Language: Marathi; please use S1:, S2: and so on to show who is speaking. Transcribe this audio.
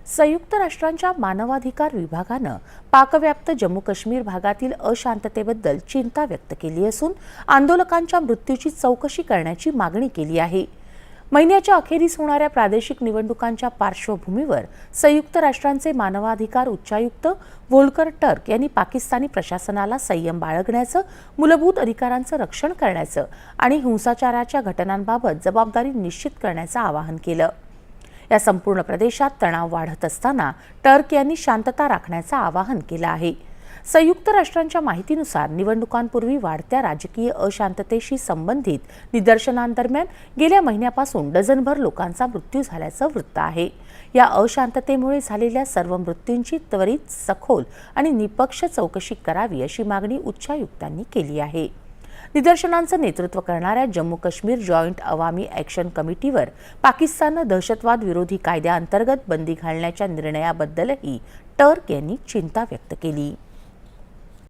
S1: संयुक्त राष्ट्रांच्या मानवाधिकार विभागानं पाकव्याप्त जम्मू काश्मीर भागातील अशांततेबद्दल चिंता व्यक्त केली असून आंदोलकांच्या मृत्यूची चौकशी करण्याची मागणी केली आहे। महिन्याच्या अखेरीस होणाऱ्या प्रादेशिक निवडणुकांच्या पार्श्वभूमीवर संयुक्त राष्ट्रांचे मानवाधिकार उच्चायुक्त व्होल्कर टर्क यांनी पाकिस्तानी प्रशासनाला संयम बाळगण्याचं, मूलभूत अधिकारांचं रक्षण करण्याचं आणि हिंसाचाराच्या घटनांबाबत जबाबदारी निश्चित करण्याचं आवाहन केलं। या संपूर्ण प्रदेशात तणाव वाढत असताना टर्क यांनी शांतता राखण्याचं आवाहन केलं आहे। संयुक्त राष्ट्रांच्या माहितीनुसार निवडणुकांपूर्वी वाढत्या राजकीय अशांततेशी संबंधित निदर्शनांदरम्यान गेल्या महिन्यापासून डझनभर लोकांचा मृत्यू झाल्याचं वृत्त आहे। या अशांततेमुळे झालेल्या सर्व मृत्यूंची त्वरित, सखोल आणि निपक्ष चौकशी करावी अशी मागणी उच्चायुक्तांनी केली आहे। निदर्शनांचं नेतृत्व करणाऱ्या जम्मू काश्मीर जॉइंट अवामी ॲक्शन कमिटीवर पाकिस्ताननं दहशतवाद विरोधी कायद्याअंतर्गत बंदी घालण्याच्या निर्णयाबद्दलही टर्क यांनी चिंता व्यक्त केली।